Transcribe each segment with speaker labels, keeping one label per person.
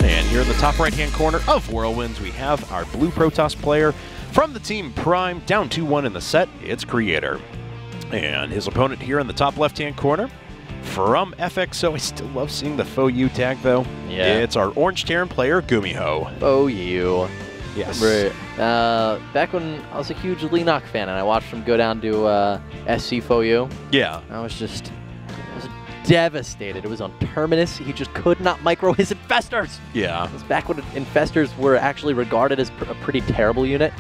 Speaker 1: And here in the top right-hand corner of Whirlwinds, we have our blue Protoss player from the team Prime, down 2-1 in the set. It's Creator. And his opponent here in the top left-hand corner from FXO. I still love seeing the Faux U tag, though.
Speaker 2: Yeah.
Speaker 1: It's our Orange Terran player, Gumiho.
Speaker 2: Faux U.
Speaker 1: Yes.
Speaker 2: Right. Back when I was a huge Leenock fan and I watched him go down to SC Faux U,
Speaker 1: Yeah.
Speaker 2: I was devastated. It was on Terminus. He just could not micro his infestors.
Speaker 1: Yeah.
Speaker 2: It was back when infestors were actually regarded as a pretty terrible unit.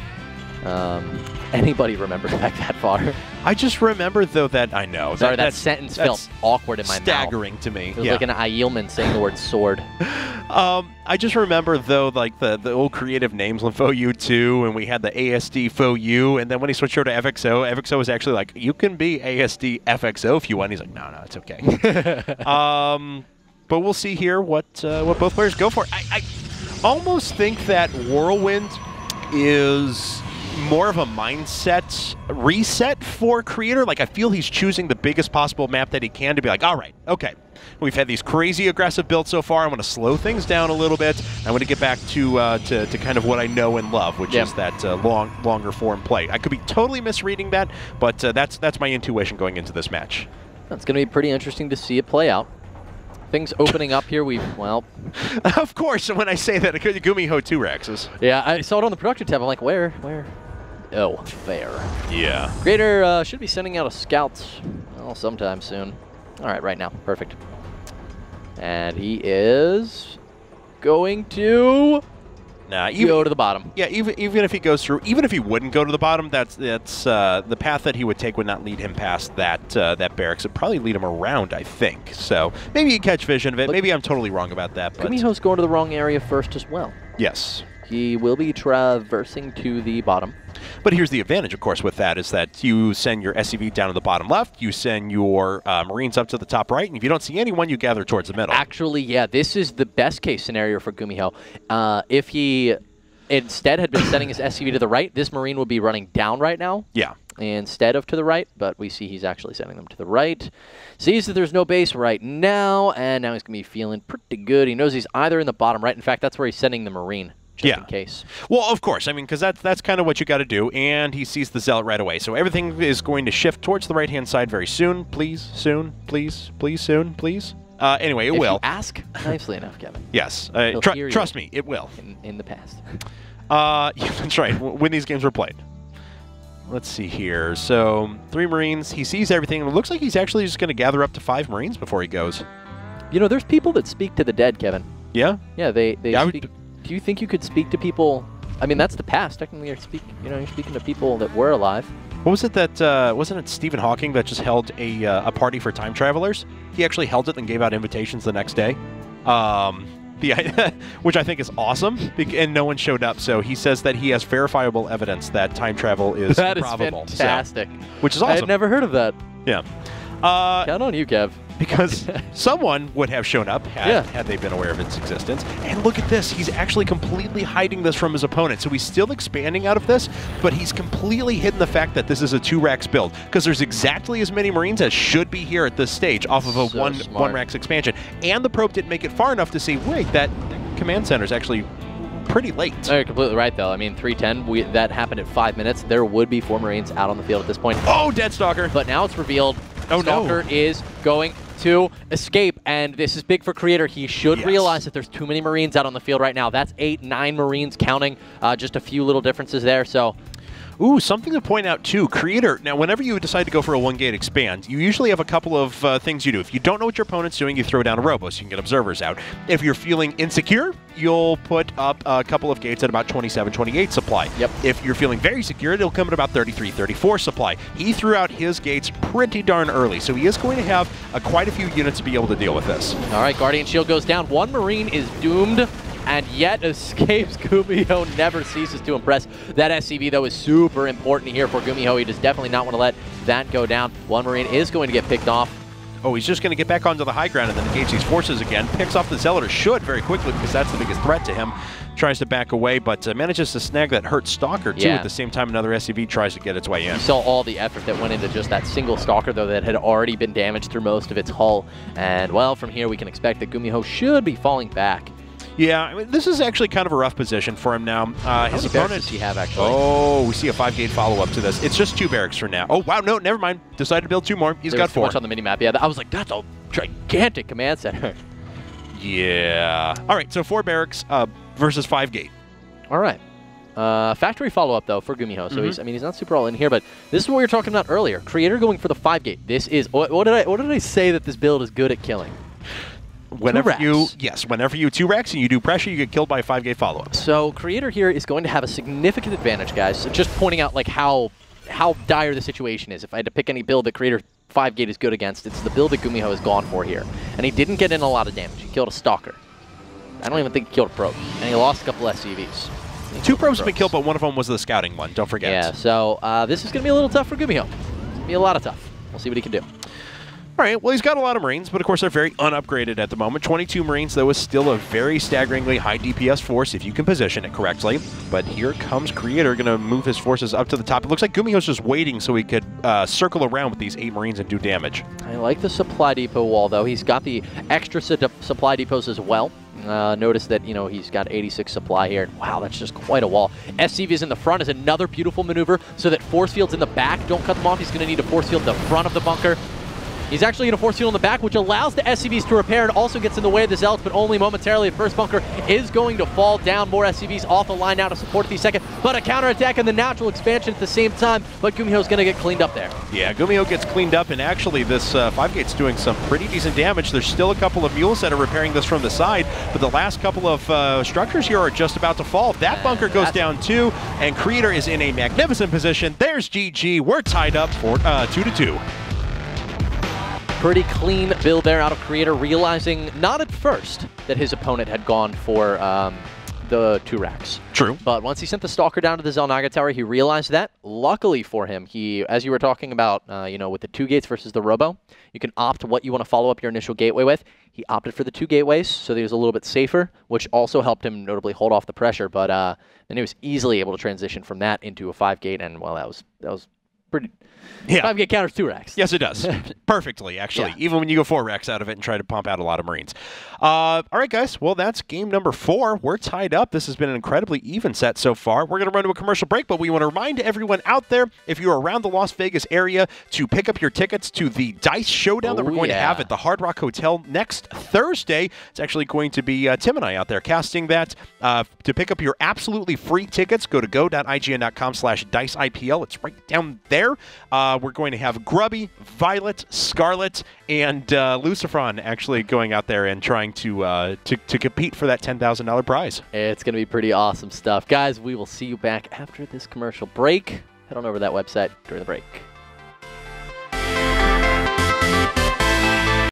Speaker 2: Anybody remembers back that far?
Speaker 1: I just remember, though, that I know.
Speaker 2: Sorry, that sentence felt awkward in my mouth.
Speaker 1: Staggering to me.
Speaker 2: It was like an Aielman saying the word sword.
Speaker 1: I just remember, though, like the old creative names on Faux U 2, and we had the ASD Faux U, and then when he switched over to FXO, FXO was actually like, you can be ASD FXO if you want. He's like, no, it's okay. But we'll see here what both players go for. I almost think that Whirlwind is more of a mindset reset for Creator. Like, I feel he's choosing the biggest possible map that he can to be like, all right, okay, we've had these crazy aggressive builds so far. I'm going to slow things down a little bit. I'm going to get back to kind of what I know and love, which is that longer form play. I could be totally misreading that, but that's my intuition going into this match. It's
Speaker 2: going to be pretty interesting to see it play out. Things opening up here, well...
Speaker 1: Of course, when I say that, it could be Gumiho 2 Rexes.
Speaker 2: Yeah, I saw it on the production tab. I'm like, where? Oh, there.
Speaker 1: Yeah.
Speaker 2: Creator should be sending out a scout sometime soon. All right, right now. Perfect. And he is going to go to the bottom.
Speaker 1: Yeah, even if he goes through, even if he wouldn't go to the bottom, that's the path that he would take would not lead him past that barracks. It'd probably lead him around, I think. So maybe he'd catch vision of it. Maybe I'm totally wrong about that. But
Speaker 2: Gumiho's going to the wrong area first as well.
Speaker 1: Yes.
Speaker 2: He will be traversing to the bottom.
Speaker 1: But here's the advantage, of course, with that is that you send your SCV down to the bottom left, you send your Marines up to the top right, and if you don't see anyone, you gather towards the middle.
Speaker 2: Actually, yeah, this is the best case scenario for Gumiho. If he instead had been sending his SCV to the right, this Marine would be running down right now.
Speaker 1: Yeah.
Speaker 2: Instead of to the right, but we see he's actually sending them to the right. Sees that there's no base right now, and now he's going to be feeling pretty good. He knows he's either in the bottom right. In fact, that's where he's sending the Marine. Just in case.
Speaker 1: Well, of course. I mean, because that's kind of what you got to do, and he sees the Zealot right away. So everything is going to shift towards the right-hand side very soon. Please, soon, please, soon, please. Anyway, it will.
Speaker 2: If you ask nicely enough, Kevin.
Speaker 1: Yes. Trust me, it will.
Speaker 2: In the past.
Speaker 1: Yeah, that's right. When these games were played. Let's see here. So 3 Marines. He sees everything. It looks like he's actually just going to gather up to 5 Marines before he goes.
Speaker 2: You know, there's people that speak to the dead, Kevin.
Speaker 1: Yeah?
Speaker 2: Yeah, they speak. Do you think you could speak to people? I mean, that's the past. Technically, you're speaking to people that were alive.
Speaker 1: What was it that, wasn't it Stephen Hawking that just held a party for time travelers? He actually held it and gave out invitations the next day, which I think is awesome, and no one showed up. So he says that he has verifiable evidence that time travel is probable.
Speaker 2: That is fantastic.
Speaker 1: Which is awesome.
Speaker 2: I had never heard of that.
Speaker 1: Yeah.
Speaker 2: Count on you, Kev.
Speaker 1: Because someone would have shown up had they been aware of its existence. And look at this. He's actually completely hiding this from his opponent. So he's still expanding out of this, but he's completely hidden the fact that this is a 2-Rax build. Because there's exactly as many Marines as should be here at this stage off of a one Rax expansion. And the probe didn't make it far enough to see, wait, that command center is actually pretty late.
Speaker 2: No, you're completely right, though. I mean, 310, that happened at 5 minutes. There would be 4 Marines out on the field at this point.
Speaker 1: Oh, Deadstalker.
Speaker 2: But now it's revealed. Stalker is going to escape, and this is big for Creator. He should realize that there's too many Marines out on the field right now. That's 8, 9 Marines counting, just a few little differences there. So,
Speaker 1: ooh, something to point out too, Creator. Now, whenever you decide to go for a 1-gate expand, you usually have a couple of things you do. If you don't know what your opponent's doing, you throw down a robo so you can get observers out. If you're feeling insecure, you'll put up a couple of gates at about 27, 28 supply.
Speaker 2: Yep.
Speaker 1: If you're feeling very secure, it'll come at about 33, 34 supply. He threw out his gates pretty darn early, so he is going to have quite a few units to be able to deal with this.
Speaker 2: All right, Guardian Shield goes down. 1 Marine is doomed, and yet escapes. Gumiho never ceases to impress. That SCV, though, is super important here for Gumiho. He does definitely not want to let that go down. 1 Marine is going to get picked off.
Speaker 1: Oh, he's just going to get back onto the high ground and then engage these forces again. Picks off the Zealot, or should very quickly, because that's the biggest threat to him. Tries to back away, but manages to snag that hurt Stalker, too. At the same time, another SCV tries to get its way in.
Speaker 2: You saw all the effort that went into just that single Stalker, though, that had already been damaged through most of its hull. And, well, from here we can expect that Gumiho should be falling back.
Speaker 1: Yeah, I mean, this is actually kind of a rough position for him now. His opponent.
Speaker 2: Does he have, actually?
Speaker 1: Oh, we see a 5-gate follow-up to this. It's just 2 barracks for now. Oh, wow, no, never mind. Decided to build 2 more. He's got 4.
Speaker 2: Much on the mini-map. Yeah, I was like, that's a gigantic command center.
Speaker 1: Yeah. All right, so 4 barracks versus 5-gate.
Speaker 2: All right. Factory follow-up, though, for Gumiho. So he's not super all in here, but this is what we were talking about earlier. Creator going for the 5-gate. This is what did I say that this build is good at killing?
Speaker 1: Whenever you 2 racks and you do pressure, you get killed by a 5-gate follow-up.
Speaker 2: So Creator here is going to have a significant advantage, guys. So just pointing out like how dire the situation is. If I had to pick any build that Creator 5-gate is good against, it's the build that Gumiho has gone for here. And he didn't get in a lot of damage. He killed a Stalker. I don't even think he killed a probe. And he lost a couple SCVs.
Speaker 1: 2 probes have been killed, but one of them was the scouting one. Don't forget.
Speaker 2: Yeah, so this is going to be a little tough for Gumiho. It's going to be a lot of tough. We'll see what he can do.
Speaker 1: All right, well, he's got a lot of Marines, but of course they're very unupgraded at the moment. 22 Marines, though, is still a very staggeringly high DPS force if you can position it correctly. But here comes Creator, going to move his forces up to the top. It looks like Gumiho's just waiting so he could circle around with these 8 Marines and do damage.
Speaker 2: I like the supply depot wall, though. He's got the extra supply depots as well. Notice that, you know, he's got 86 supply here. Wow, that's just quite a wall. SCVs in the front is another beautiful maneuver so that force fields in the back don't cut them off. He's going to need a force field in the front of the bunker. He's actually going to force field in the back, which allows the SCVs to repair and also gets in the way of the Zealots, but only momentarily. The first bunker is going to fall down. More SCVs off the line now to support the second, but a counterattack and the natural expansion at the same time, but Gumiho's going to get cleaned up there.
Speaker 1: Yeah, Gumiho gets cleaned up, and actually this 5-gate's doing some pretty decent damage. There's still a couple of mules that are repairing this from the side, but the last couple of structures here are just about to fall. That bunker goes down too, and Creator is in a magnificent position. There's GG. We're tied up for 2-2.
Speaker 2: Pretty clean build there out of Creator, realizing not at first that his opponent had gone for the 2 racks.
Speaker 1: True.
Speaker 2: But once he sent the Stalker down to the Zelnaga Tower, he realized that. Luckily for him, he, as you were talking about, you know, with the 2 gates versus the Robo, you can opt what you want to follow up your initial gateway with. He opted for the 2 gateways, so that he was a little bit safer, which also helped him notably hold off the pressure. But then he was easily able to transition from that into a 5-gate, and well, that was pretty.
Speaker 1: Yeah.
Speaker 2: 5-gate counters 2 racks.
Speaker 1: Yes, it does. Perfectly, actually.
Speaker 2: Yeah.
Speaker 1: Even when you go 4 racks out of it and try to pump out a lot of Marines. All right, guys. Well, that's game number 4. We're tied up. This has been an incredibly even set so far. We're going to run to a commercial break, but we want to remind everyone out there, if you're around the Las Vegas area, to pick up your tickets to the Dice Showdown that we're going to have at the Hard Rock Hotel next Thursday. It's actually going to be Tim and I out there casting that. To pick up your absolutely free tickets, go to go.ign.com/diceipl. It's right down there. We're going to have Grubby, Violet, Scarlet, and Lucifron actually going out there and trying to compete for that $10,000 prize.
Speaker 2: It's going to be pretty awesome stuff. Guys, we will see you back after this commercial break. Head on over to that website during the break.